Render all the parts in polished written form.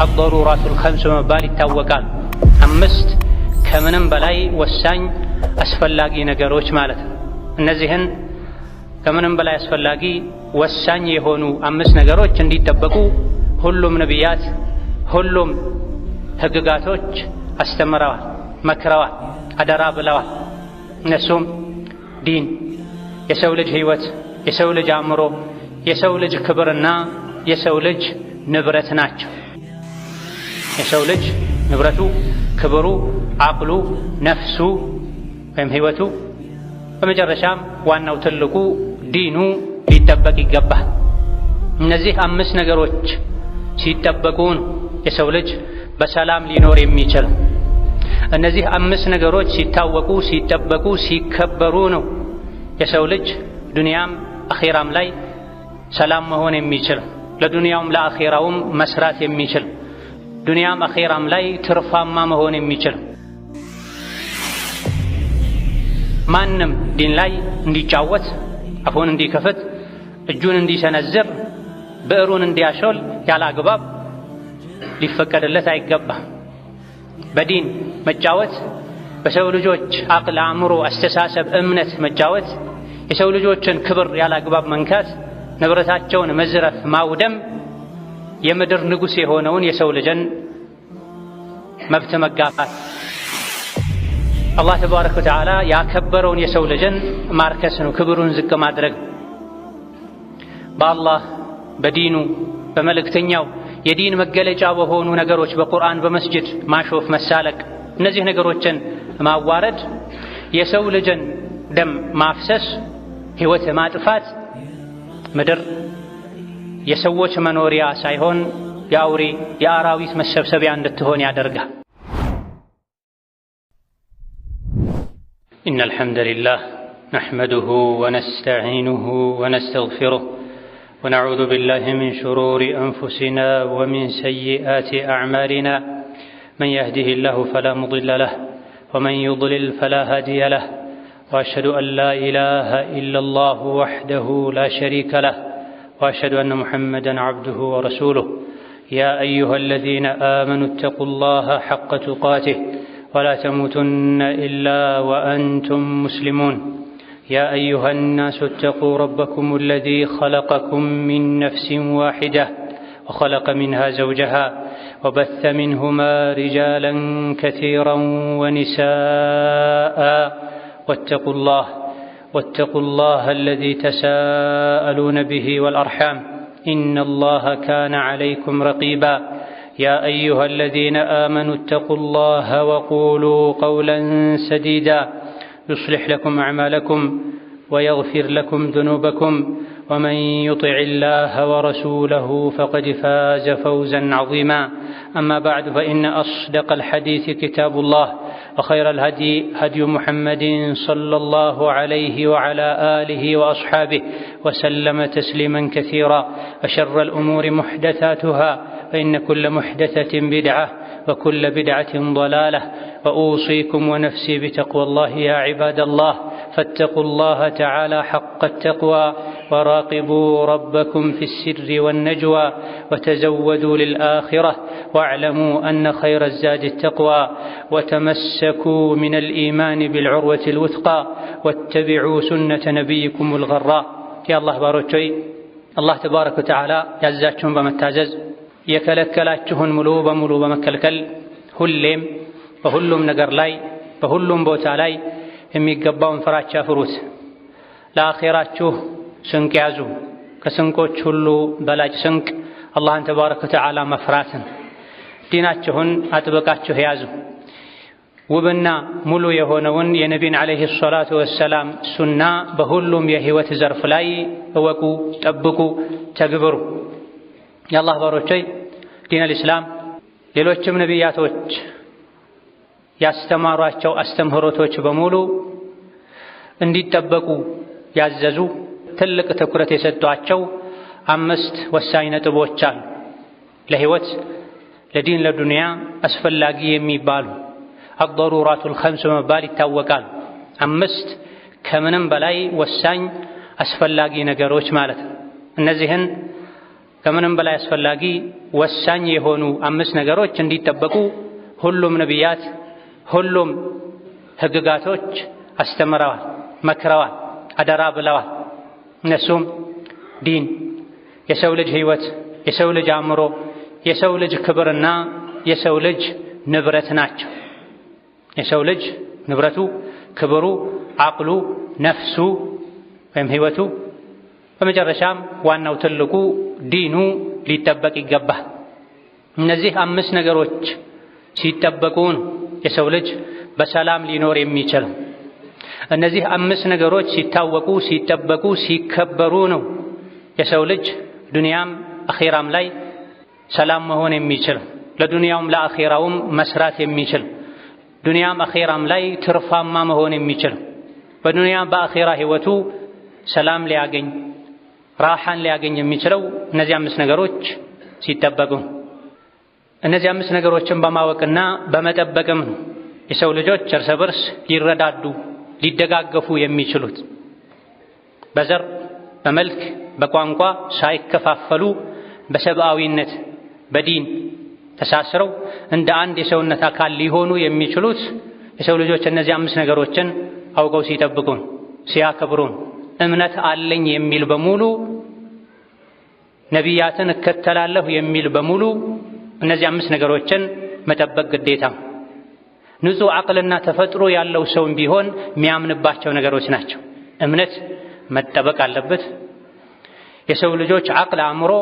አضሩራቱል ኸምስ በመባል ይታወቃል። አምስት ከምንም በላይ ወሳኝ አስፈላጊ ነገሮች ማለት ነው። እነዚህን ከምንም በላይ አስፈላጊ ወሳኝ የሆኑ አምስት ነገሮች እንዲጠበቁ ሁሉም ነቢያት፣ ሁሉም ህግጋቶች አስተምረዋል፣ መክረዋል፣ አደራ ብለዋል። እነሱም ዲን፣ የሰው ልጅ ህይወት፣ የሰው ልጅ አእምሮ፣ የሰው ልጅ ክብርና የሰው ልጅ ንብረት ናቸው። የሰው ልጅ ንብረቱ፣ ክብሩ፣ አቅሉ፣ ነፍሱ ወይም ህይወቱ፣ በመጨረሻም ዋናው ትልቁ ዲኑ ሊጠበቅ ይገባል። እነዚህ አምስት ነገሮች ሲጠበቁ ነው የሰው ልጅ በሰላም ሊኖር የሚችል። እነዚህ አምስት ነገሮች ሲታወቁ፣ ሲጠበቁ፣ ሲከበሩ ነው የሰው ልጅ ዱንያም አኺራም ላይ ሰላም መሆን የሚችል፣ ለዱንያውም ለአኺራውም መስራት የሚችል፣ ዱንያም አኺራም ላይ ትርፋማ መሆን የሚችል። ማንም ዲን ላይ እንዲጫወት፣ አፉን እንዲከፍት፣ እጁን እንዲሰነዝር፣ ብዕሩን እንዲያሾል ያለ አግባብ ሊፈቀድለት አይገባም። በዲን መጫወት፣ በሰው ልጆች አቅል፣ አእምሮ፣ አስተሳሰብ፣ እምነት መጫወት፣ የሰው ልጆችን ክብር ያለ አግባብ መንካት፣ ንብረታቸውን መዝረፍ፣ ማውደም የምድር ንጉሥ የሆነውን የሰው ልጅን መብት መጋፋት፣ አላህ ተባረከ ወተዓላ ያከበረውን የሰው ልጅን ማርከስ ነው፣ ክብሩን ዝቅ ማድረግ። በአላህ በዲኑ በመልእክተኛው የዲን መገለጫ በሆኑ ነገሮች በቁርአን በመስጅድ ማሾፍ፣ መሳለቅ፣ እነዚህ ነገሮችን ማዋረድ፣ የሰው ልጅን ደም ማፍሰስ፣ ሕይወት ማጥፋት ምድር የሰዎች መኖሪያ ሳይሆን የአውሬ የአራዊት መሰብሰቢያ እንድትሆን ያደርጋል። ኢነል ሐምደሊላህ ነሕመዱሁ ወነስተዒኑሁ ወነስተግፊሩህ ونعوذ بالله من شرور أنفسنا ومن سيئات أعمالنا من يهده الله فلا مضل له ومن يضلل فلا هادي له وأشهد أن لا إله إلا الله وحده لا شريك له وأشهد أن محمدا عبده ورسوله يا أيها الذين آمنوا اتقوا الله حق تقاته ولا تموتن إلا وأنتم مسلمون يا أيها الناس اتقوا ربكم الذي خلقكم من نفس واحدة وخلق منها زوجها وبث منهما رجالا كثيرا ونساء واتقوا الله الذي تساءلون به والأرحام إن الله كان عليكم رقيبا يا أيها الذين آمنوا اتقوا الله وقولوا قولا سديدا يصلح لكم أعمالكم ويغفر لكم ذنوبكم ومن يطع الله ورسوله فقد فاز فوزا عظيما أما بعد فإن أصدق الحديث كتاب الله وخير الهدي هدي محمد صلى الله عليه وعلى آله وأصحابه وسلم تسليما كثيرا وشر الأمور محدثاتها فإن كل محدثة بدعة وكل بدعة ضلالة وأوصيكم ونفسي بتقوى الله يا عباد الله فاتقوا الله تعالى حق التقوى وراقبوا ربكم في السر والنجوى وتزودوا للآخرة واعلموا أن خير الزاد التقوى وتمسكوا من الإيمان بالعروة الوثقى واتبعوا سنة نبيكم الغراء يا الله باروتشي الله تبارك وتعالى يعزاتكم بمتازز የከለከላችሁን ሙሉ በሙሉ በመከልከል ሁሌም በሁሉም ነገር ላይ በሁሉም ቦታ ላይ የሚገባውን ፍራቻ ፍሩት። ለአኺራችሁ ስንቅ ያዙ። ከስንቆች ሁሉ በላጭ ስንቅ አላህን ተባረከ ወተዓላ መፍራትን፣ ዲናችሁን አጥብቃችሁ ያዙ። ውብና ሙሉ የሆነውን የነቢን ዓለይሂ ሰላቱ ወሰላም ሱና በሁሉም የህይወት ዘርፍ ላይ እወቁ፣ ጠብቁ፣ ተግብሩ። የአላህ ባሮች ዲን አልእስላም ሌሎችም ነቢያቶች ያስተማሯቸው አስተምህሮቶች በሙሉ እንዲጠበቁ ያዘዙ ትልቅ ትኩረት የሰጧቸው አምስት ወሳኝ ነጥቦች አሉ። ለህይወት ለዲን ለዱንያ አስፈላጊ የሚባሉ አضሩራቱል ኸምስ በመባል ይታወቃል። አምስት ከምንም በላይ ወሳኝ አስፈላጊ ነገሮች ማለት ነው። እነዚህን ከምንም በላይ አስፈላጊ ወሳኝ የሆኑ 5 ነገሮች እንዲጠበቁ ሁሉም ነቢያት ሁሉም ህግጋቶች አስተምረዋል፣ መክረዋል፣ አደራ ብለዋል። እነሱም ዲን፣ የሰው ልጅ ህይወት፣ የሰው ልጅ አእምሮ፣ የሰው ልጅ ክብርና የሰው ልጅ ንብረት ናቸው። የሰው ልጅ ንብረቱ፣ ክብሩ፣ አቅሉ፣ ነፍሱ ወይም ህይወቱ፣ በመጨረሻም ዋናው ትልቁ ዲኑ ሊጠበቅ ይገባል። እነዚህ 5 ነገሮች ሲጠበቁ ነው የሰው ልጅ በሰላም ሊኖር የሚችለው። እነዚህ 5 ነገሮች ሲታወቁ፣ ሲጠበቁ፣ ሲከበሩ ነው የሰው ልጅ ዱንያም አኺራም ላይ ሰላም መሆን የሚችለው፣ ለዱንያውም ለአኺራውም መስራት የሚችል፣ ዱንያም አኺራም ላይ ትርፋማ መሆን የሚችል፣ በዱንያም በአኺራ ህይወቱ ሰላም ሊያገኝ ራሓን ሊያገኝ የሚችለው እነዚህ 5 ነገሮች ሲጠበቁ። እነዚህ 5 ነገሮችን በማወቅና በመጠበቅም ነው የሰው ልጆች እርስ በርስ ሊረዳዱ ሊደጋገፉ የሚችሉት። በዘር በመልክ በቋንቋ ሳይከፋፈሉ በሰብአዊነት በዲን ተሳስረው እንደ አንድ የሰውነት አካል ሊሆኑ የሚችሉት የሰው ልጆች እነዚህ 5 ነገሮችን አውቀው ሲጠብቁ ሲያከብሩ። እምነት አለኝ የሚል በሙሉ ነቢያትን እከተላለሁ የሚል በሙሉ እነዚህ 5 ነገሮችን መጠበቅ ግዴታ። ንጹህ አቅልና ተፈጥሮ ያለው ሰውም ቢሆን የሚያምንባቸው ነገሮች ናቸው። እምነት መጠበቅ አለበት። የሰው ልጆች አቅል አእምሮ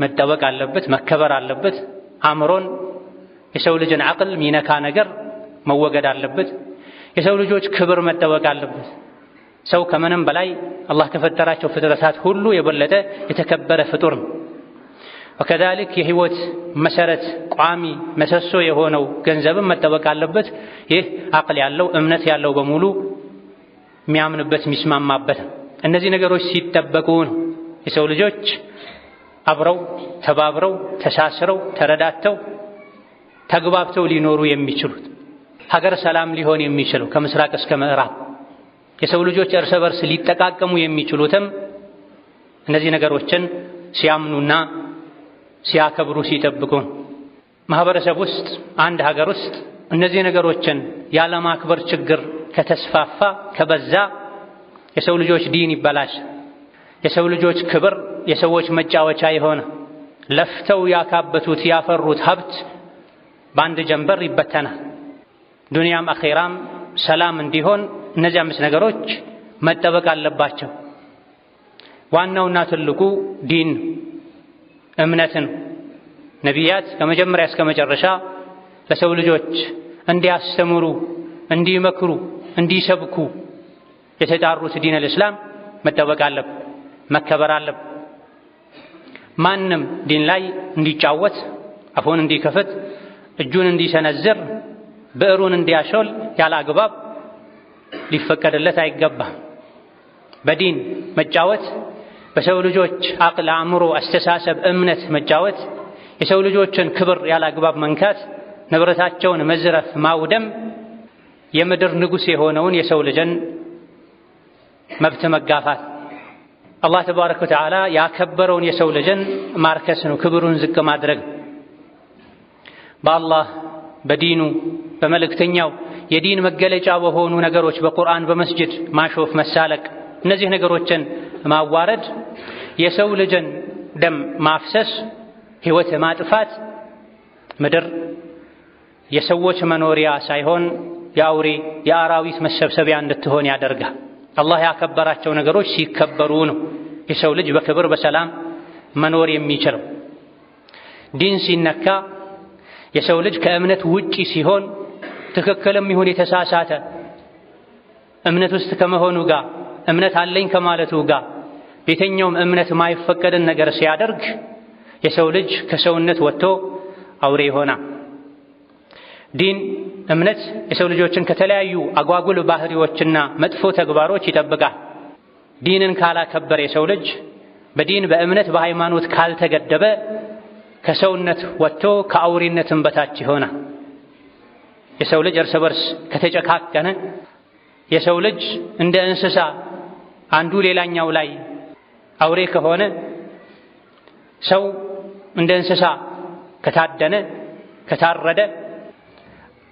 መጠበቅ አለበት፣ መከበር አለበት። አእምሮን የሰው ልጅን አቅል ሚነካ ነገር መወገድ አለበት። የሰው ልጆች ክብር መጠበቅ አለበት። ሰው ከምንም በላይ አላህ ከፈጠራቸው ፍጥረታት ሁሉ የበለጠ የተከበረ ፍጡር ነው። ወከዛሊክ የህይወት መሰረት ቋሚ መሰሶ የሆነው ገንዘብም መጠበቅ አለበት። ይህ አቅል ያለው እምነት ያለው በሙሉ የሚያምንበት የሚስማማበት። እነዚህ ነገሮች ሲጠበቁ ነው የሰው ልጆች አብረው ተባብረው ተሳስረው ተረዳተው ተግባብተው ሊኖሩ የሚችሉት። ሀገር ሰላም ሊሆን የሚችለው ከምስራቅ እስከ ምዕራብ የሰው ልጆች እርስ በርስ ሊጠቃቀሙ የሚችሉትም እነዚህ ነገሮችን ሲያምኑና ሲያከብሩ ሲጠብቁ። ማህበረሰብ ውስጥ አንድ ሀገር ውስጥ እነዚህ ነገሮችን ያለማክበር ችግር ከተስፋፋ ከበዛ የሰው ልጆች ዲን ይበላሽ፣ የሰው ልጆች ክብር የሰዎች መጫወቻ የሆነ ለፍተው ያካበቱት ያፈሩት ሀብት በአንድ ጀንበር ይበተናል። ዱንያም አኺራም ሰላም እንዲሆን እነዚህ 5 ነገሮች መጠበቅ አለባቸው። ዋናውና ትልቁ ዲን እምነትን ነቢያት ከመጀመሪያ እስከ መጨረሻ ለሰው ልጆች እንዲያስተምሩ፣ እንዲመክሩ፣ እንዲሰብኩ የተጣሩት ዲን አልእስላም መጠበቅ አለበት፣ መከበር አለበት። ማንም ዲን ላይ እንዲጫወት፣ አፉን እንዲከፍት፣ እጁን እንዲሰነዝር፣ ብዕሩን እንዲያሾል ያለ አግባብ ሊፈቀድለት አይገባም። በዲን መጫወት፣ በሰው ልጆች አቅል፣ አእምሮ፣ አስተሳሰብ፣ እምነት መጫወት፣ የሰው ልጆችን ክብር ያለ አግባብ መንካት፣ ንብረታቸውን መዝረፍ፣ ማውደም የምድር ንጉሥ የሆነውን የሰው ልጅን መብት መጋፋት፣ አላህ ተባረከ ወተዓላ ያከበረውን የሰው ልጅን ማርከስ ነው፣ ክብሩን ዝቅ ማድረግ። በአላህ በዲኑ በመልእክተኛው የዲን መገለጫ በሆኑ ነገሮች በቁርአን በመስጅድ ማሾፍ፣ መሳለቅ፣ እነዚህ ነገሮችን ማዋረድ፣ የሰው ልጅን ደም ማፍሰስ፣ ሕይወት ማጥፋት ምድር የሰዎች መኖሪያ ሳይሆን የአውሬ የአራዊት መሰብሰቢያ እንድትሆን ያደርጋል። አላህ ያከበራቸው ነገሮች ሲከበሩ ነው የሰው ልጅ በክብር በሰላም መኖር የሚችለው። ዲን ሲነካ የሰው ልጅ ከእምነት ውጪ ሲሆን ትክክልም ይሁን የተሳሳተ እምነት ውስጥ ከመሆኑ ጋር እምነት አለኝ ከማለቱ ጋር ቤተኛውም እምነት ማይፈቀድን ነገር ሲያደርግ የሰው ልጅ ከሰውነት ወጥቶ አውሬ ይሆናል። ዲን እምነት የሰው ልጆችን ከተለያዩ አጓጉል ባህሪዎችና መጥፎ ተግባሮች ይጠብቃል። ዲንን ካላከበረ የሰው ልጅ በዲን በእምነት በሃይማኖት ካልተገደበ ከሰውነት ወጥቶ ከአውሬነትም በታች ይሆናል። የሰው ልጅ እርስ በርስ ከተጨካከነ የሰው ልጅ እንደ እንስሳ አንዱ ሌላኛው ላይ አውሬ ከሆነ ሰው እንደ እንስሳ ከታደነ ከታረደ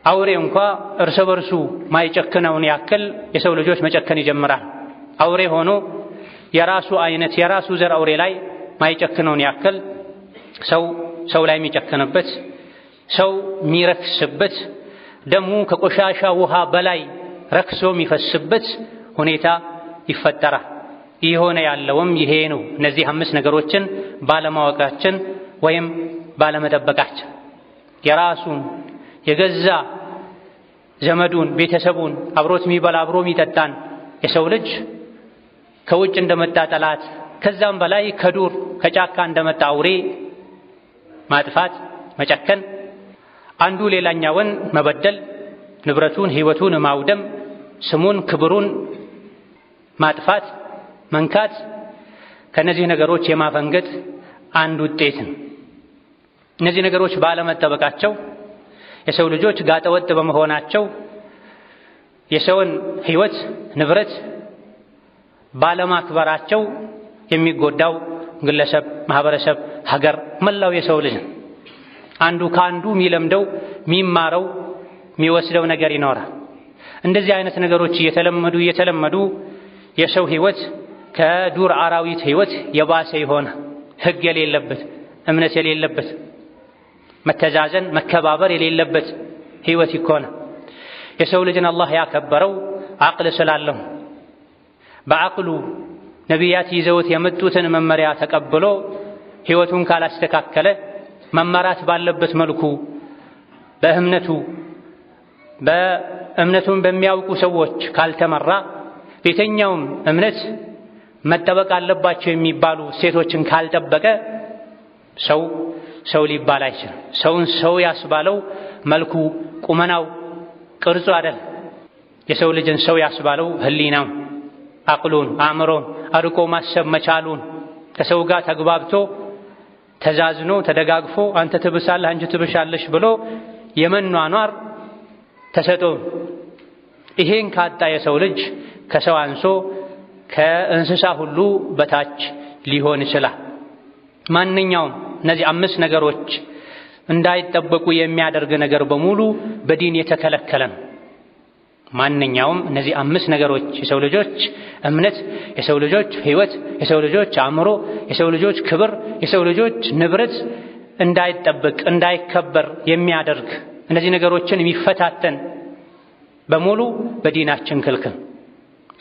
አውሬ እንኳ እርስ በርሱ ማይጨክነውን ያክል የሰው ልጆች መጨከን ይጀምራል። አውሬ ሆኖ የራሱ አይነት የራሱ ዘር አውሬ ላይ ማይጨክነውን ያክል ሰው ላይ የሚጨክንበት ሰው የሚረክስበት ደሙ ከቆሻሻ ውሃ በላይ ረክሶ የሚፈስበት ሁኔታ ይፈጠራል። ይሆነ ያለውም ይሄ ነው። እነዚህ 5 ነገሮችን ባለማወቃችን ወይም ባለመጠበቃችን የራሱን የገዛ ዘመዱን ቤተሰቡን አብሮት የሚበላ አብሮ የሚጠጣን የሰው ልጅ ከውጭ እንደመጣ ጠላት ከዛም በላይ ከዱር ከጫካ እንደመጣ አውሬ ማጥፋት መጨከን፣ አንዱ ሌላኛውን መበደል፣ ንብረቱን ህይወቱን ማውደም፣ ስሙን ክብሩን ማጥፋት መንካት ከነዚህ ነገሮች የማፈንገጥ አንድ ውጤት ነው። እነዚህ ነገሮች ባለመጠበቃቸው የሰው ልጆች ጋጠወጥ በመሆናቸው የሰውን ህይወት ንብረት ባለማክበራቸው የሚጎዳው ግለሰብ፣ ማህበረሰብ፣ ሀገር፣ መላው የሰው ልጅ አንዱ ከአንዱ የሚለምደው የሚማረው የሚወስደው ነገር ይኖራል። እንደዚህ አይነት ነገሮች እየተለመዱ የሰው ህይወት ከዱር አራዊት ህይወት የባሰ የሆነ ህግ የሌለበት እምነት የሌለበት መተዛዘን መከባበር የሌለበት ህይወት ይኮነ። የሰው ልጅን አላህ ያከበረው አቅል ስላለው በአቅሉ ነቢያት ይዘውት የመጡትን መመሪያ ተቀብሎ ህይወቱን ካላስተካከለ መመራት ባለበት መልኩ በእምነቱን በሚያውቁ ሰዎች ካልተመራ የትኛውም እምነት መጠበቅ አለባቸው የሚባሉ ሴቶችን ካልጠበቀ ሰው ሊባል አይችልም። ሰውን ሰው ያስባለው መልኩ፣ ቁመናው፣ ቅርጹ አይደል። የሰው ልጅን ሰው ያስባለው ህሊናው፣ አቅሉን፣ አእምሮን አርቆ ማሰብ መቻሉን ከሰው ጋር ተግባብቶ ተዛዝኖ ተደጋግፎ አንተ ትብሳለህ አንቺ ትብሻለሽ ብሎ የመኗኗር ተሰጥኦ። ይሄን ካጣ የሰው ልጅ ከሰው አንሶ ከእንስሳ ሁሉ በታች ሊሆን ይችላል። ማንኛውም እነዚህ 5 ነገሮች እንዳይጠበቁ የሚያደርግ ነገር በሙሉ በዲን የተከለከለ ነው። ማንኛውም እነዚህ 5 ነገሮች የሰው ልጆች እምነት፣ የሰው ልጆች ህይወት፣ የሰው ልጆች አእምሮ፣ የሰው ልጆች ክብር፣ የሰው ልጆች ንብረት እንዳይጠበቅ እንዳይከበር የሚያደርግ እነዚህ ነገሮችን የሚፈታተን በሙሉ በዲናችን ክልክል።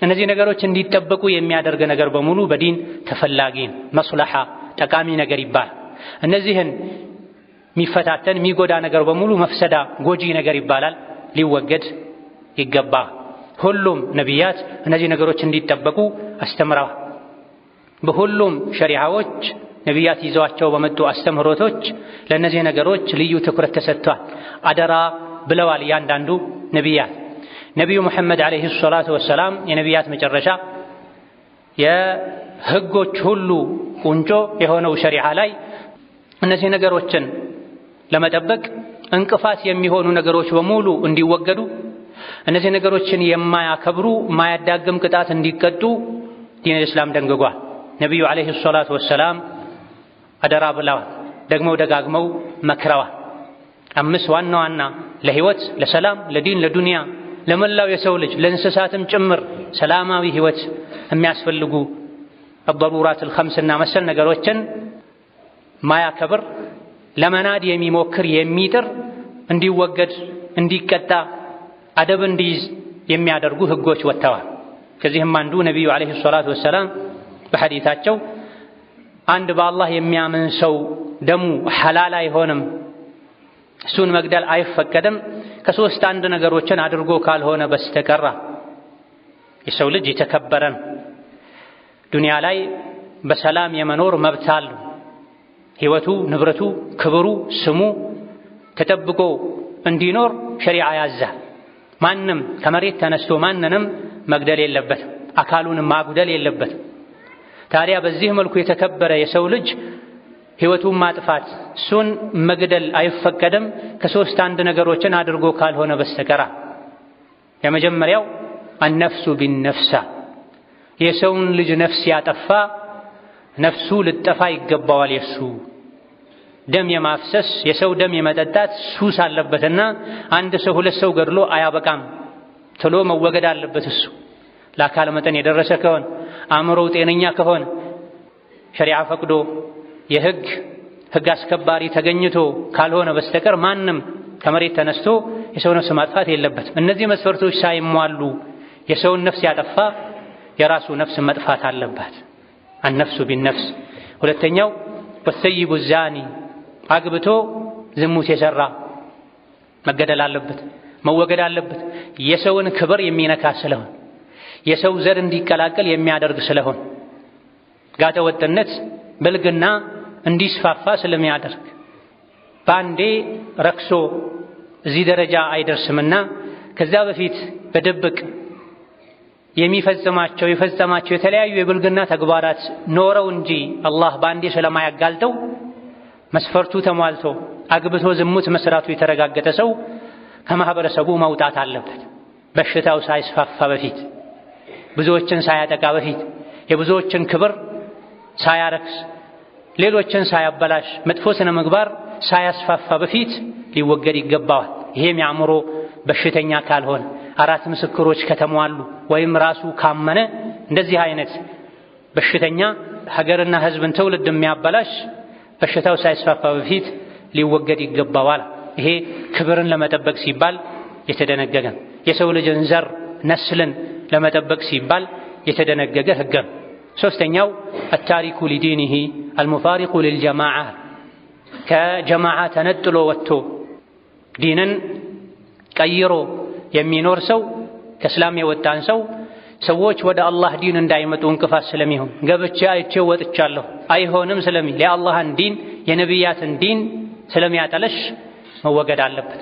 እነዚህ ነገሮች እንዲጠበቁ የሚያደርግ ነገር በሙሉ በዲን ተፈላጊ መስለሓ ጠቃሚ ነገር ይባላል። እነዚህን የሚፈታተን የሚጎዳ ነገር በሙሉ መፍሰዳ ጎጂ ነገር ይባላል፣ ሊወገድ ይገባ። ሁሉም ነቢያት እነዚህ ነገሮች እንዲጠበቁ አስተምረዋል። በሁሉም ሸሪዓዎች ነቢያት ይዘዋቸው በመጡ አስተምህሮቶች ለእነዚህ ነገሮች ልዩ ትኩረት ተሰጥቷል። አደራ ብለዋል እያንዳንዱ ነቢያት። ነቢዩ ሙሐመድ ዓለይሂ ሰላቱ ወሰላም የነቢያት መጨረሻ የህጎች ሁሉ ቁንጮ የሆነው ሸሪዓ ላይ እነዚህ ነገሮችን ለመጠበቅ እንቅፋት የሚሆኑ ነገሮች በሙሉ እንዲወገዱ፣ እነዚህ ነገሮችን የማያከብሩ ማያዳግም ቅጣት እንዲቀጡ ዲን እስላም ደንግጓል። ነቢዩ ዓለይሂ ሰላቱ ወሰላም አደራ ብለዋል፣ ደግሞ ደጋግመው መክረዋል። 5 ዋና ዋና ለህይወት፣ ለሰላም፣ ለዲን፣ ለዱንያ ለመላው የሰው ልጅ ለእንስሳትም ጭምር ሰላማዊ ህይወት የሚያስፈልጉ الضرورات الخمس እና መሰል ነገሮችን ማያከብር ለመናድ የሚሞክር የሚጥር እንዲወገድ እንዲቀጣ አደብ እንዲይዝ የሚያደርጉ ህጎች ወጥተዋል። ከዚህም አንዱ ነቢዩ ዓለይሂ ሰላቱ ወሰላም በሐዲታቸው አንድ በአላህ የሚያምን ሰው ደሙ ሐላል አይሆንም፣ እሱን መግደል አይፈቀድም ከ3 አንድ ነገሮችን አድርጎ ካልሆነ በስተቀር። የሰው ልጅ የተከበረ ነው። ዱንያ ላይ በሰላም የመኖር መብት አለው። ህይወቱ፣ ንብረቱ፣ ክብሩ፣ ስሙ ተጠብቆ እንዲኖር ሸሪዓ ያዛል። ማንም ከመሬት ተነስቶ ማንንም መግደል የለበትም፣ አካሉን ማጉደል የለበትም። ታዲያ በዚህ መልኩ የተከበረ የሰው ልጅ ህይወቱን ማጥፋት እሱን መግደል አይፈቀድም ከ3 አንድ ነገሮችን አድርጎ ካልሆነ በስተቀር። የመጀመሪያው አነፍሱ ቢነፍሳ የሰውን ልጅ ነፍስ ያጠፋ ነፍሱ ልጠፋ ይገባዋል። የሱ ደም የማፍሰስ የሰው ደም የመጠጣት ሱስ አለበትና አንድ ሰው ሁለት ሰው ገድሎ አያበቃም፣ ቶሎ መወገድ አለበት። እሱ ለአካል መጠን የደረሰ ከሆነ አእምሮው ጤነኛ ከሆነ ሸሪዓ ፈቅዶ የህግ አስከባሪ ተገኝቶ ካልሆነ በስተቀር ማንም ከመሬት ተነስቶ የሰው ነፍስ ማጥፋት የለበትም። እነዚህ መስፈርቶች ሳይሟሉ የሰውን ነፍስ ያጠፋ የራሱ ነፍስ መጥፋት አለባት። አነፍሱ ቢነፍስ። ሁለተኛው ወሰይቡ ዛኒ አግብቶ ዝሙት የሰራ መገደል አለበት፣ መወገድ አለበት። የሰውን ክብር የሚነካ ስለሆን የሰው ዘር እንዲቀላቀል የሚያደርግ ስለሆን ጋጠ ወጥነት ብልግና እንዲስፋፋ ስለሚያደርግ ባንዴ ረክሶ እዚህ ደረጃ አይደርስምና ከዛ በፊት በድብቅ የፈጸማቸው የተለያዩ የብልግና ተግባራት ኖረው እንጂ አላህ ባንዴ ስለማያጋልጠው መስፈርቱ ተሟልቶ አግብቶ ዝሙት መስራቱ የተረጋገጠ ሰው ከማህበረሰቡ መውጣት አለበት። በሽታው ሳይስፋፋ በፊት፣ ብዙዎችን ሳያጠቃ በፊት፣ የብዙዎችን ክብር ሳያረክስ፣ ሌሎችን ሳያበላሽ፣ መጥፎ ስነ ምግባር ሳያስፋፋ በፊት ሊወገድ ይገባዋል። ይሄም የአእምሮ በሽተኛ ካልሆነ 4 ምስክሮች ከተሟሉ ወይም ራሱ ካመነ እንደዚህ አይነት በሽተኛ ሀገርና ሕዝብን ትውልድ የሚያበላሽ በሽታው ሳይስፋፋ በፊት ሊወገድ ይገባዋል። ይሄ ክብርን ለመጠበቅ ሲባል የተደነገገ የሰው ልጅን ዘር ነስልን ለመጠበቅ ሲባል የተደነገገ ሕግ ነው። ሶስተኛው አታሪኩ ሊዲኒሂ አልሙፋሪቁ ሊልጀማዓ ከጀማዓ ተነጥሎ ወጥቶ ዲንን ቀይሮ የሚኖር ሰው ከእስላም የወጣን ሰው ሰዎች ወደ አላህ ዲን እንዳይመጡ እንቅፋት ስለሚሆን ገብቼ አይቼው ወጥቻለሁ አይሆንም ስለሚል የአላህን ዲን የነቢያትን ዲን ስለሚያጠለሽ መወገድ አለበት።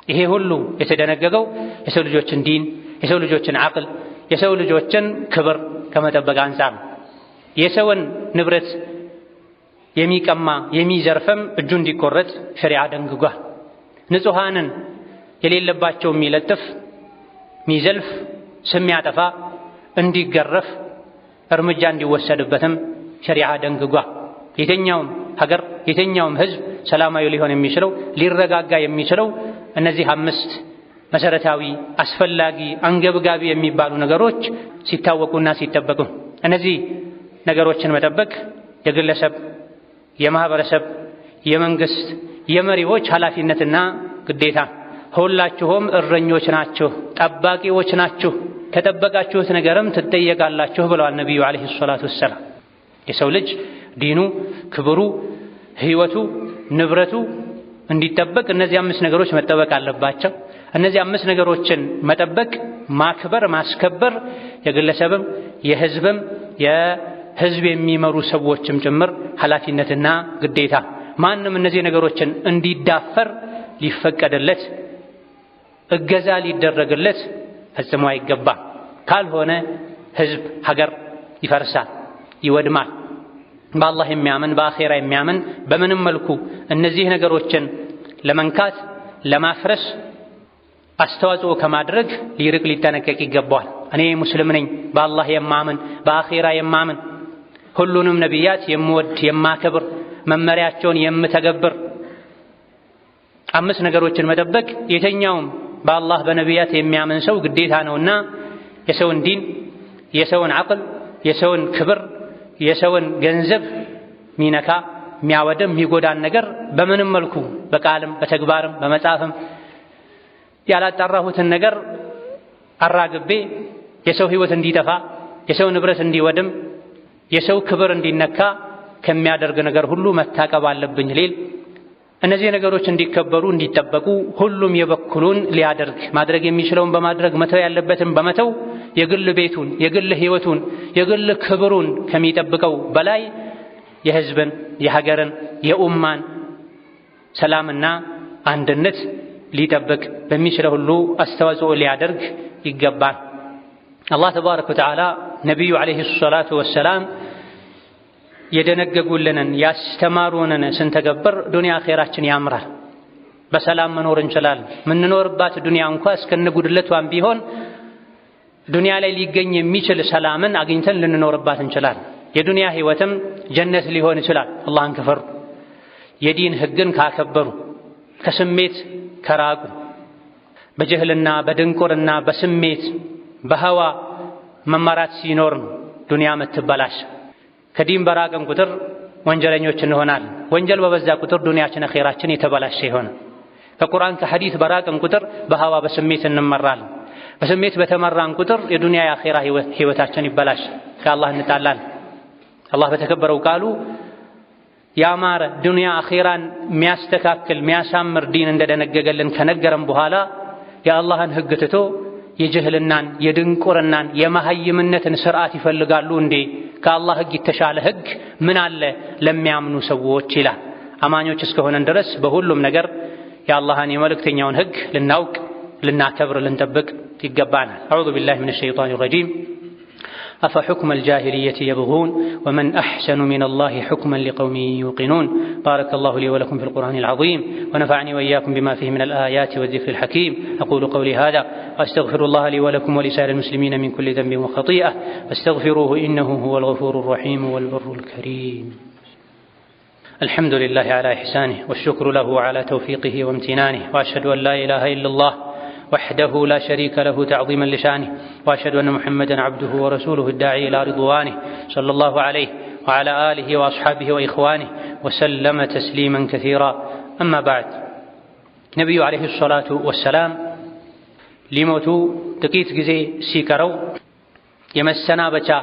ይሄ ሁሉ የተደነገገው የሰው ልጆችን ዲን፣ የሰው ልጆችን ዓቅል፣ የሰው ልጆችን ክብር ከመጠበቅ አንጻር ነው። የሰውን ንብረት የሚቀማ የሚዘርፍም እጁ እንዲቆረጥ ሸሪዓ ደንግጓል። ንጹሃንን የሌለባቸው የሚለጥፍ የሚዘልፍ ስም ያጠፋ እንዲገረፍ እርምጃ እንዲወሰድበትም ሸሪዓ ደንግጓል። የትኛውም ሀገር የትኛውም ሕዝብ ሰላማዊ ሊሆን የሚችለው ሊረጋጋ የሚችለው እነዚህ 5 መሰረታዊ አስፈላጊ አንገብጋቢ የሚባሉ ነገሮች ሲታወቁና ሲጠበቁ። እነዚህ ነገሮችን መጠበቅ የግለሰብ፣ የማህበረሰብ፣ የመንግስት፣ የመሪዎች ኃላፊነትና ግዴታ። ሁላችሁም እረኞች ናችሁ፣ ጠባቂዎች ናችሁ፣ ከጠበቃችሁት ነገርም ትጠየቃላችሁ ብለዋል ነቢዩ ዓለይሂ ሰላቱ ወሰላም። የሰው ልጅ ዲኑ፣ ክብሩ፣ ህይወቱ፣ ንብረቱ እንዲጠበቅ እነዚህ 5 ነገሮች መጠበቅ አለባቸው። እነዚህ 5 ነገሮችን መጠበቅ፣ ማክበር፣ ማስከበር የግለሰብም የህዝብም የህዝብ የሚመሩ ሰዎችም ጭምር ኃላፊነትና ግዴታ። ማንም እነዚህ ነገሮችን እንዲዳፈር ሊፈቀድለት እገዛ ሊደረግለት ፈጽሞ አይገባም። ካልሆነ ህዝብ፣ ሀገር ይፈርሳል፣ ይወድማል። በአላህ የሚያምን በአኼራ የሚያምን በምንም መልኩ እነዚህ ነገሮችን ለመንካት ለማፍረስ አስተዋጽኦ ከማድረግ ሊርቅ ሊጠነቀቅ ይገባዋል። እኔ ሙስሊም ነኝ፣ በአላህ የማምን በአኼራ የማምን ሁሉንም ነቢያት የምወድ የማከብር መመሪያቸውን የምተገብር 5 ነገሮችን መጠበቅ የተኛውም በአላህ በነቢያት የሚያምን ሰው ግዴታ ነውና የሰውን ዲን፣ የሰውን ዓቅል፣ የሰውን ክብር፣ የሰውን ገንዘብ ሚነካ የሚያወድም የሚጎዳን ነገር በምንም መልኩ በቃልም በተግባርም በመጻፍም ያላጣራሁትን ነገር አራግቤ የሰው ህይወት እንዲጠፋ፣ የሰው ንብረት እንዲወድም፣ የሰው ክብር እንዲነካ ከሚያደርግ ነገር ሁሉ መታቀብ አለብኝ ሊል እነዚህ ነገሮች እንዲከበሩ እንዲጠበቁ ሁሉም የበኩሉን ሊያደርግ ማድረግ የሚችለውን በማድረግ መተው ያለበትን በመተው የግል ቤቱን፣ የግል ህይወቱን፣ የግል ክብሩን ከሚጠብቀው በላይ የህዝብን፣ የሀገርን፣ የኡማን ሰላምና አንድነት ሊጠብቅ በሚችለው ሁሉ አስተዋጽኦ ሊያደርግ ይገባል። አላህ ተባረከ ወተዓላ ነቢዩ ዓለይሂ ሰላቱ ወሰላም የደነገጉልንን ያስተማሩንን ስንተገብር ዱንያ አኼራችን ያምራል። በሰላም መኖር እንችላለን። ምንኖርባት ዱንያ እንኳ እስከነጉድለቷም ቢሆን ዱንያ ላይ ሊገኝ የሚችል ሰላምን አግኝተን ልንኖርባት እንችላለን። የዱንያ ህይወትም ጀነት ሊሆን ይችላል አላህን ከፈሩ የዲን ህግን ካከበሩ ከስሜት ከራቁ በጀህልና በድንቁርና በስሜት በህዋ መመራት ሲኖር ዱንያ ምትበላሽ። ከዲን በራቅን ቁጥር ወንጀለኞች እንሆናለን። ወንጀል በበዛ ቁጥር ዱንያችን አኺራችን የተበላሸ ይሆናል። ከቁርአን ከሐዲስ በራቅን ቁጥር በህዋ በስሜት እንመራለን። በስሜት በተመራን ቁጥር የዱንያ የአኺራ ህይወታችን ይበላሽ፣ ከአላህ እንጣላለን። አላህ በተከበረው ቃሉ ያማረ ዱንያ አኺራን የሚያስተካክል የሚያሳምር ዲን እንደደነገገልን ከነገረን በኋላ የአላህን ህግ ትቶ የጅህልናን የድንቁርናን የመሀይምነትን ስርዓት ይፈልጋሉ እንዴ? ከአላህ ህግ የተሻለ ህግ ምን አለ ለሚያምኑ ሰዎች ይላል። አማኞች እስከሆነን ድረስ በሁሉም ነገር የአላህን የመልእክተኛውን ህግ ልናውቅ ልናከብር ልንጠብቅ ይገባናል። አዑዙ ቢላሂ ሚነ ሸይጣኒ ረጂም أفحكم الجاهلية يبغون ومن أحسن من الله حكما لقوم يوقنون بارك الله لي ولكم في القرآن العظيم ونفعني وإياكم بما فيه من الآيات والذكر الحكيم أقول قولي هذا وأستغفر الله لي ولكم ولسائر المسلمين من كل ذنب وخطيئة فاستغفروه إنه هو الغفور الرحيم والبر الكريم. الحمد لله على إحسانه والشكر له على توفيقه وامتنانه وأشهد أن لا إله إلا الله وحده لا شريك له تعظيما لشانه وأشهد أن محمدا عبده ورسوله الداعي إلى رضوانه صلى الله عليه وعلى آله وأصحابه وإخوانه وسلم تسليما كثيرا. أما بعد نبي عليه الصلاة والسلام لموتوا تقيت جزي سيكروا يمسنا بچا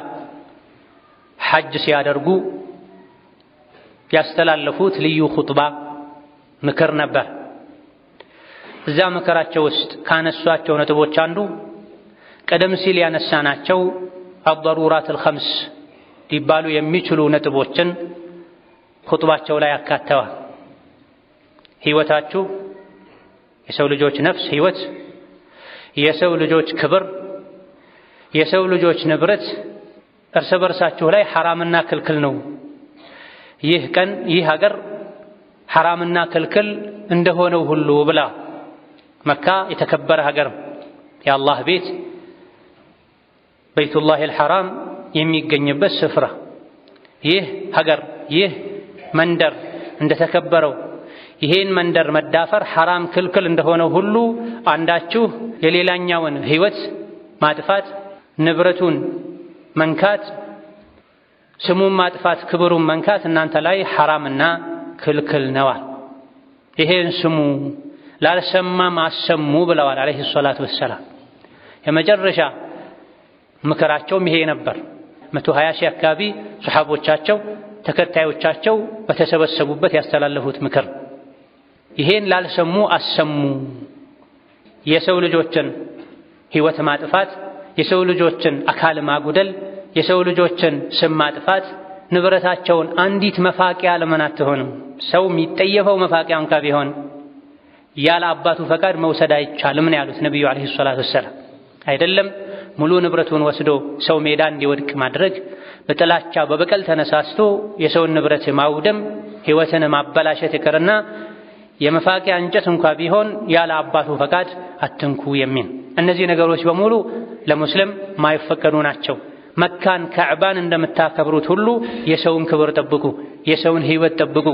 حج سيادرقو يستلالفوت ليو خطبة مكر نبه እዛ መከራቸው ውስጥ ካነሷቸው ነጥቦች አንዱ ቀደም ሲል ያነሳናቸው አضሩራት الخمس ሊባሉ የሚችሉ ነጥቦችን ኹጥባቸው ላይ አካተዋል። ህይወታችሁ፣ የሰው ልጆች ነፍስ ህይወት፣ የሰው ልጆች ክብር፣ የሰው ልጆች ንብረት እርስ በርሳችሁ ላይ ሐራምና ክልክል ነው። ይህ ቀን ይህ ሀገር ሐራምና ክልክል እንደሆነው ሁሉ ብላ መካ የተከበረ ሀገር የአላህ ቤት በይቱላሂል ሐራም የሚገኝበት ስፍራ ይህ ሀገር ይህ መንደር እንደተከበረው ይሄን መንደር መዳፈር ሐራም ክልክል እንደሆነው ሁሉ አንዳችሁ የሌላኛውን ህይወት ማጥፋት ንብረቱን መንካት ስሙን ማጥፋት ክብሩን መንካት እናንተ ላይ ሐራምና ክልክል ነው። ይሄን ስሙ ላልሰማም አሰሙ ብለዋል አለይሂ ሰላቱ ወሰላም። የመጨረሻ ምክራቸውም ይሄ ነበር። 120 ሺህ አካባቢ ሱሐቦቻቸው ተከታዮቻቸው በተሰበሰቡበት ያስተላለፉት ምክር ይሄን ላልሰሙ አሰሙ። የሰው ልጆችን ህይወት ማጥፋት፣ የሰው ልጆችን አካል ማጉደል፣ የሰው ልጆችን ስም ማጥፋት፣ ንብረታቸውን አንዲት መፋቂያ ለምን አትሆንም? ሰው የሚጠየፈው መፋቂያ እንኳ ቢሆን ያለ አባቱ ፈቃድ መውሰድ አይቻልም ነው ያሉት ነብዩ አለይሂ ሰላቱ ወሰላም። አይደለም ሙሉ ንብረቱን ወስዶ ሰው ሜዳ እንዲወድቅ ማድረግ፣ በጥላቻ በበቀል ተነሳስቶ የሰውን ንብረት ማውደም፣ ህይወትን ማበላሸት ይቀርና የመፋቂያ እንጨት እንኳ ቢሆን ያለ አባቱ ፈቃድ አትንኩ የሚል። እነዚህ ነገሮች በሙሉ ለሙስሊም ማይፈቀዱ ናቸው። መካን ካዕባን እንደምታከብሩት ሁሉ የሰውን ክብር ጠብቁ፣ የሰውን ህይወት ጠብቁ፣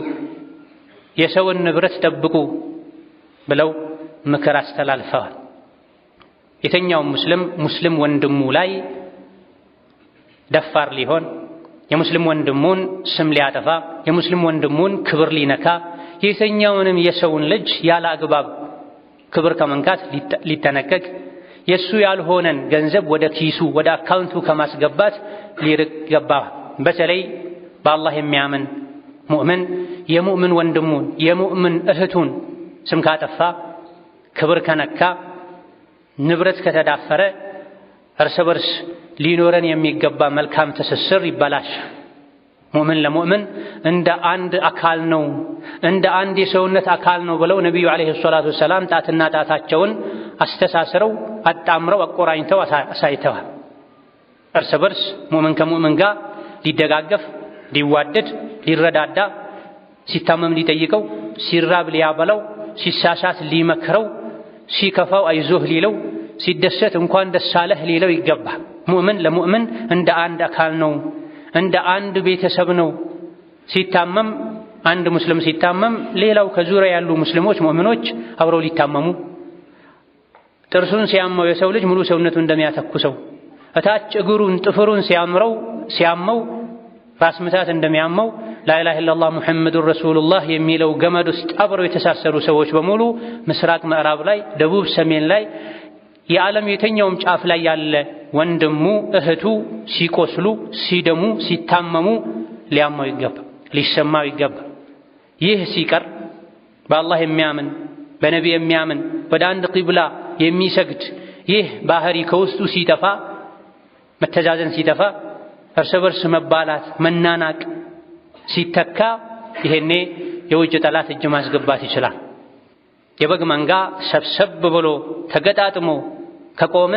የሰውን ንብረት ጠብቁ ብለው ምክር አስተላልፈዋል። የተኛው ሙስሊም ወንድሙ ላይ ደፋር ሊሆን የሙስሊም ወንድሙን ስም ሊያጠፋ የሙስሊም ወንድሙን ክብር ሊነካ የተኛውንም የሰውን ልጅ ያለ አግባብ ክብር ከመንካት ሊጠነቀቅ የሱ ያልሆነን ገንዘብ ወደ ኪሱ ወደ አካውንቱ ከማስገባት ሊርቅ ገባ። በተለይ በአላህ የሚያምን ሙእምን የሙእምን ወንድሙን የሙእምን እህቱን ስም ካጠፋ ክብር ከነካ ንብረት ከተዳፈረ እርስ በርስ ሊኖረን የሚገባ መልካም ትስስር ይበላሽ። ሙእምን ለሙእምን እንደ አንድ አካል ነው፣ እንደ አንድ የሰውነት አካል ነው ብለው ነቢዩ አለይሂ ሰላቱ ወሰላም ጣትና ጣታቸውን አስተሳስረው አጣምረው አቆራኝተው አሳይተዋል። እርስ በርስ ሙእምን ከሙእምን ጋር ሊደጋገፍ ሊዋደድ ሊረዳዳ፣ ሲታመም ሊጠይቀው፣ ሲራብ ሊያበላው፣ ሲሳሳት ሊመክረው፣ ሲከፋው አይዞህ ሊለው፣ ሲደሰት እንኳን ደስ አለህ ሊለው ይገባል። ሙእምን ለሙእምን እንደ አንድ አካል ነው፣ እንደ አንድ ቤተሰብ ነው። ሲታመም አንድ ሙስሊም ሲታመም ሌላው ከዙሪያ ያሉ ሙስሊሞች ሙእሚኖች አብረው ሊታመሙ፣ ጥርሱን ሲያመው የሰው ልጅ ሙሉ ሰውነቱ እንደሚያተኩሰው፣ እታች እግሩን ጥፍሩን ሲያመው ራስ ምታት እንደሚያመው ላኢላሃ ኢለላህ ሙሐመዱር ረሱሉላህ የሚለው ገመድ ውስጥ አብረው የተሳሰሩ ሰዎች በሙሉ ምስራቅ ምዕራብ ላይ፣ ደቡብ ሰሜን ላይ፣ የዓለም የተኛውም ጫፍ ላይ ያለ ወንድሙ እህቱ ሲቆስሉ ሲደሙ ሲታመሙ ሊያመው ይገባል፣ ሊሰማው ይገባል። ይህ ሲቀር በአላህ የሚያምን በነቢ የሚያምን ወደ አንድ ቂብላ የሚሰግድ ይህ ባህሪ ከውስጡ ሲጠፋ፣ መተዛዘን ሲጠፋ፣ እርስ በርስ መባላት መናናቅ ሲተካ ይሄኔ የውጭ ጠላት እጅ ማስገባት ይችላል። የበግ መንጋ ሰብሰብ ብሎ ተገጣጥሞ ከቆመ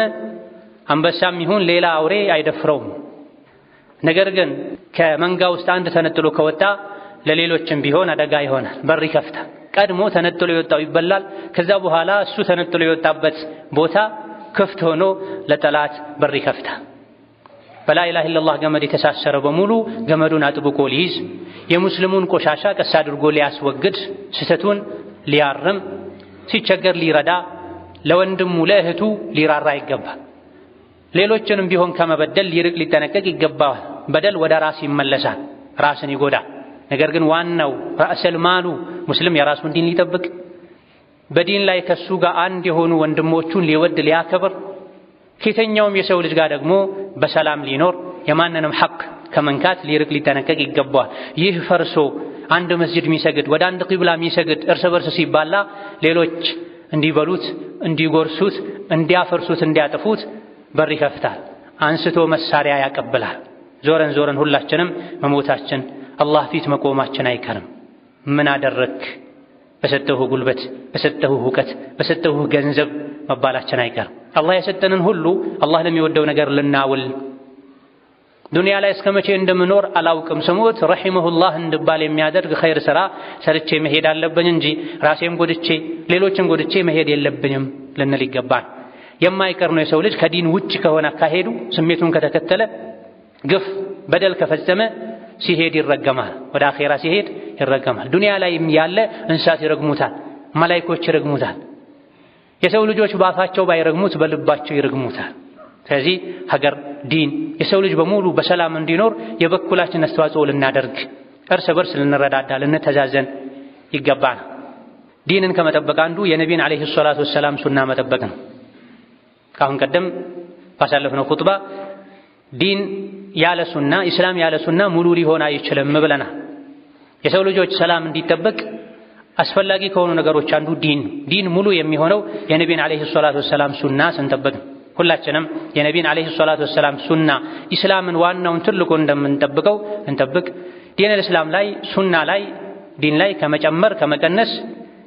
አንበሳም ይሁን ሌላ አውሬ አይደፍረውም። ነገር ግን ከመንጋ ውስጥ አንድ ተነጥሎ ከወጣ ለሌሎችም ቢሆን አደጋ ይሆናል፣ በር ይከፍታል። ቀድሞ ተነጥሎ የወጣው ይበላል። ከዛ በኋላ እሱ ተነጥሎ የወጣበት ቦታ ክፍት ሆኖ ለጠላት በር ይከፍታል። በላኢላሃ ኢለላህ ገመድ የተሳሰረ በሙሉ ገመዱን አጥብቆ ሊይዝ፣ የሙስሊሙን ቆሻሻ ቀስ አድርጎ ሊያስወግድ፣ ስህተቱን ሊያርም፣ ሲቸገር ሊረዳ፣ ለወንድሙ ለእህቱ ሊራራ ይገባል። ሌሎችንም ቢሆን ከመበደል ሊርቅ ሊጠነቀቅ ይገባዋል። በደል ወደ ራስ ይመለሳል፣ ራስን ይጎዳል። ነገር ግን ዋናው ረእሰል ማሉ ሙስሊም የራሱን ዲን ሊጠብቅ፣ በዲን ላይ ከሱ ጋር አንድ የሆኑ ወንድሞቹን ሊወድ ሊያከብር፣ ከየትኛውም የሰው ልጅ ጋር ደግሞ በሰላም ሊኖር፣ የማንንም ሐቅ ከመንካት ሊርቅ ሊጠነቀቅ ይገባዋል። ይህ ፈርሶ አንድ መስጂድ የሚሰግድ ወደ አንድ ቂብላ የሚሰግድ እርስ በርስ ሲባላ ሌሎች እንዲበሉት እንዲጎርሱት እንዲያፈርሱት እንዲያጠፉት በር ይከፍታል። አንስቶ መሳሪያ ያቀብላል። ዞረን ዞረን ሁላችንም መሞታችን አላህ ፊት መቆማችን አይቀርም። ምን አደረክ በሰጠሁ ጉልበት በሰጠሁ እውቀት በሰጠሁ ገንዘብ መባላችን አይቀርም። አላህ የሰጠንን ሁሉ አላህ ለሚወደው ነገር ልናውል። ዱንያ ላይ እስከ መቼ እንደምኖር አላውቅም፣ ስሞት ረሒመሁላህ እንድባል የሚያደርግ ኸይር ሥራ ሰርቼ መሄድ አለብኝ እንጂ ራሴም ጎድቼ ሌሎችን ጎድቼ መሄድ የለብኝም ልንል ይገባል። የማይቀር ነው የሰው ልጅ ከዲን ውጭ ከሆነ አካሄዱ ስሜቱን ከተከተለ ግፍ በደል ከፈጸመ ሲሄድ ይረገማል፣ ወደ አኼራ ሲሄድ ይረገማል። ዱንያ ላይ ያለ እንስሳት ይረግሙታል፣ መላኢኮች ይረግሙታል። የሰው ልጆች ባፋቸው ባይረግሙት በልባቸው ይረግሙታል። ስለዚህ ሀገር፣ ዲን፣ የሰው ልጅ በሙሉ በሰላም እንዲኖር የበኩላችን አስተዋጽኦ ልናደርግ፣ እርስ በርስ ልንረዳዳ፣ ልንተዛዘን ይገባል። ዲንን ከመጠበቅ አንዱ የነቢይን ዓለይሂ ሰላቱ ወሰላም ሱና መጠበቅ ነው። ከአሁን ቀደም ባሳለፍነው ኹጥባ ዲን ያለ ሱና ኢስላም ያለ ሱና ሙሉ ሊሆን አይችልም ብለናል። የሰው ልጆች ሰላም እንዲጠበቅ አስፈላጊ ከሆኑ ነገሮች አንዱ ዲን ሙሉ የሚሆነው የነቢይን ዓለይሂ ሰላቱ ወሰላም ሱና ስንጠብቅ። ሁላችንም የነቢይን ዓለይሂ ሰላቱ ወሰላም ሱና ኢስላምን ዋናውን ትልቁን እንደምንጠብቀው እንጠብቅ። ዲን እስላም ላይ ሱና ላይ ዲን ላይ ከመጨመር ከመቀነስ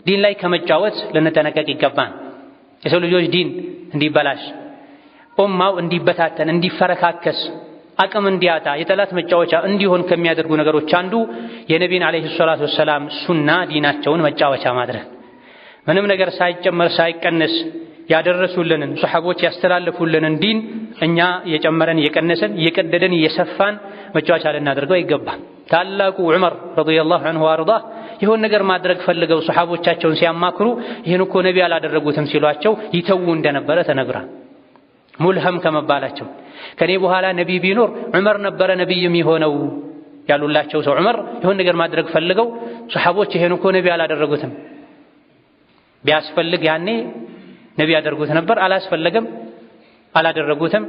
ዲን ላይ ከመጫወት ልንጠነቀቅ ይገባል። የሰው ልጆች ዲን እንዲበላሽ ኡማው እንዲበታተን እንዲፈረካከስ አቅም እንዲያጣ የጠላት መጫወቻ እንዲሆን ከሚያደርጉ ነገሮች አንዱ የነቢይን ዓለይሂ ሰላቱ ወሰላም ሱና ዲናቸውን መጫወቻ ማድረግ። ምንም ነገር ሳይጨመር ሳይቀነስ ያደረሱልንን ሱሐቦች ያስተላለፉልንን ዲን እኛ የጨመረን የቀነሰን የቀደደን የሰፋን መጫወቻ ልናደርገው አይገባም። ታላቁ ዑመር ረዲየላሁ ዐንሁ ወአርዳህ ይሁን ነገር ማድረግ ፈልገው ሱሐቦቻቸውን ሲያማክሩ ይህን እኮ ነቢ አላደረጉትም ሲሏቸው ይተዉ እንደነበረ ተነግሯል። ሙልሀም ከመባላቸው ከኔ በኋላ ነቢ ቢኖር ዑመር ነበረ ነቢይ የሚሆነው ያሉላቸው ሰው ዑመር ይሁን ነገር ማድረግ ፈልገው ሱሐቦች ይሄን እኮ ነቢ አላደረጉትም፣ ቢያስፈልግ ያኔ ነቢ ያደርጉት ነበር፣ አላስፈለገም አላደረጉትም፣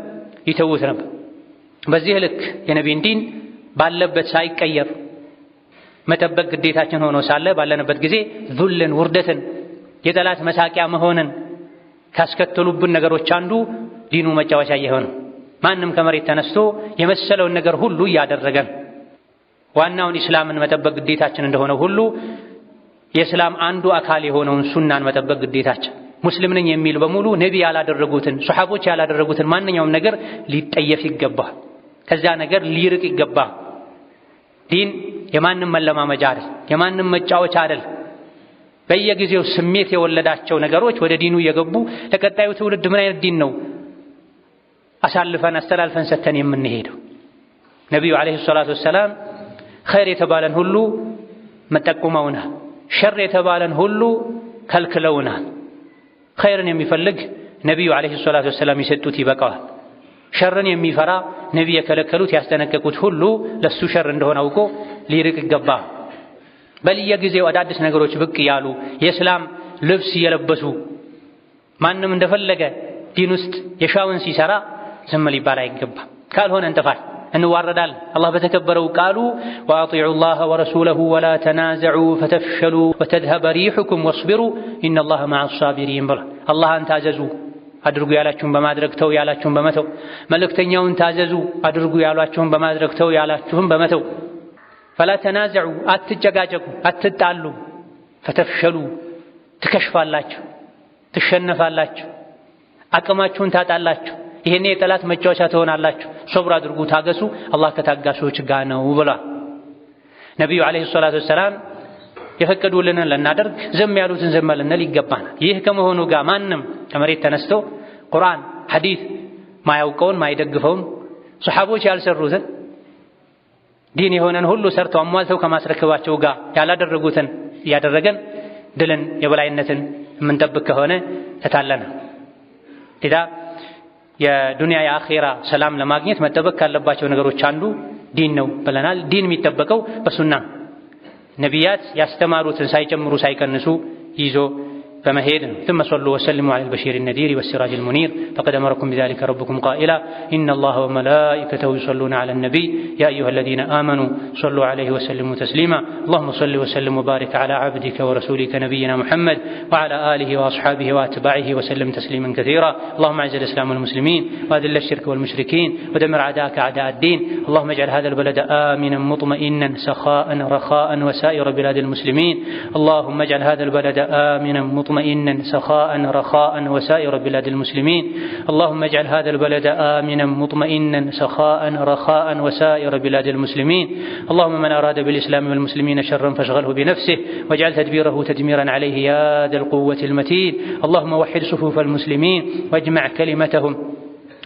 ይተውት ነበር። በዚህ ልክ የነቢይን ዲን ባለበት ሳይቀየር መጠበቅ ግዴታችን ሆኖ ሳለ ባለንበት ጊዜ ዙልን ውርደትን የጠላት መሳቂያ መሆንን ካስከተሉብን ነገሮች አንዱ ዲኑ መጫወቻ እየሆነ ማንም ከመሬት ተነስቶ የመሰለውን ነገር ሁሉ እያደረገን ዋናውን ኢስላምን መጠበቅ ግዴታችን እንደሆነ ሁሉ የእስላም አንዱ አካል የሆነውን ሱናን መጠበቅ ግዴታችን። ሙስሊም ነኝ የሚል በሙሉ ነቢ ያላደረጉትን ሱሐቦች ያላደረጉትን ማንኛውም ነገር ሊጠየፍ ይገባል፣ ከዛ ነገር ሊርቅ ይገባል። ዲን የማንም መለማመጃ አይደል፣ የማንም መጫወቻ አይደል። በየጊዜው ስሜት የወለዳቸው ነገሮች ወደ ዲኑ እየገቡ ለቀጣዩ ትውልድ ምን አይነት ዲን ነው አሳልፈን አስተላልፈን ሰተን የምንሄደው? ነቢዩ ዓለይሂ ሰላቱ ወሰላም ኸይር የተባለን ሁሉ መጠቁመውናል፣ ሸር የተባለን ሁሉ ከልክለውናል። ኸይርን የሚፈልግ ነቢዩ ዓለይሂ ሰላቱ ወሰላም የሰጡት ይበቃዋል። ሸርን የሚፈራ ነቢይ የከለከሉት ያስጠነቀቁት ሁሉ ለሱ ሸር እንደሆነ አውቆ ሊርቅ ይገባ። በየጊዜው አዳዲስ ነገሮች ብቅ ያሉ የእስላም ልብስ እየለበሱ ማንም እንደፈለገ ዲን ውስጥ የሻውን ሲሰራ ዝም ሊባል አይገባም። ካልሆነ እንጥፋል፣ እንዋረዳለን። አላህ በተከበረው ቃሉ ወአጢዑ ላህ ወረሱለሁ ወላ ተናዘዑ ፈተፍሸሉ ወተድሀበ ሪሑኩም ወስቢሩ ኢነላህ መዐ ሳቢሪን ብሏል። አላህን ታዘዙ አድርጉ ያላችሁን በማድረግ ተው ያላችሁን በመተው፣ መልእክተኛውን ታዘዙ አድርጉ ያሏችሁን በማድረግ ተው ያላችሁን በመተው። ፈላ ተናዘዑ አትጨቃጨቁ፣ አትጣሉ፣ ፈተፍሸሉ ትከሽፋላችሁ፣ ትሸነፋላችሁ፣ አቅማችሁን ታጣላችሁ፣ ይሄኔ የጠላት መጫወቻ ትሆናላችሁ። ሶብር አድርጉ፣ ታገሱ፣ አላህ ከታጋሾች ጋር ነው ብሏል። ነቢዩ ዓለይሂ ሰላቱ ወሰላም የፈቀዱልንን ልናደርግ፣ ዝም ያሉትን ዝም ልንል ይገባናል። ይህ ከመሆኑ ጋር ማንም ከመሬት ተነስቶ ቁርአን ሐዲስ ማያውቀውን ማይደግፈውን ሱሐቦች ያልሰሩትን ዲን የሆነን ሁሉ ሰርተው አሟልተው ከማስረከባቸው ጋር ያላደረጉትን እያደረገን ድልን የበላይነትን የምንጠብቅ ከሆነ ተታለና። ሌላ የዱንያ የአኼራ ሰላም ለማግኘት መጠበቅ ካለባቸው ነገሮች አንዱ ዲን ነው ብለናል። ዲን የሚጠበቀው በሱና ነቢያት ያስተማሩትን ሳይጨምሩ ሳይቀንሱ ይዞ فمهيد ثم صلوا وسلموا على البشير النذير والسراج المنير فقد أمركم بذلك ربكم قائلا إن الله وملائكته يصلون على النبي يا أيها الذين آمنوا صلوا عليه وسلموا تسليما اللهم صل وسلم وبارك على عبدك ورسولك نبينا محمد وعلى آله وأصحابه وأتباعه وسلم تسليما كثيرا اللهم أعز الإسلام والمسلمين وأذل الشرك والمشركين ودمر أعداءك أعداء الدين اللهم اجعل هذا البلد آمنا مطمئنا سخاء رخاء وسائر بلاد المسلمين اللهم اجعل هذا البلد آمنا مطمئنا سخاء رخاء وسائر بلاد المسلمين اللهم اجعل هذا البلد آمنا مطمئنا سخاء رخاء وسائر بلاد المسلمين اللهم من أراد بالإسلام والمسلمين شرا فاشغله بنفسه واجعل تدبيره تدميرا عليه يا ذا القوة المتين اللهم وحد صفوف المسلمين واجمع كلمتهم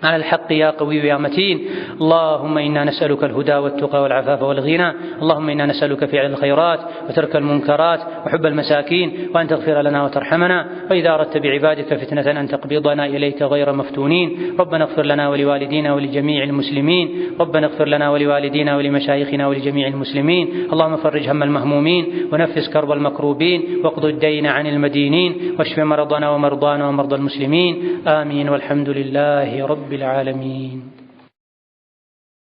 على الحق يا قوي يا متين اللهم إنا نسألك الهدى والتقى والعفاف والغنى اللهم إنا نسألك فعل الخيرات وترك المنكرات وحب المساكين وأن تغفر لنا وترحمنا وإذا أردت بعبادك فتنة أن تقبضنا إليك غير مفتونين ربنا اغفر لنا ولوالدينا ولجميع المسلمين ربنا اغفر لنا ولوالدينا ولمشايخنا ولجميع المسلمين اللهم فرج هم المهمومين ونفس كرب المكروبين واقض الدين عن المدينين واشف مرضنا ومرضانا ومرضى المسلمين آمين والحمد لله رب العالمين.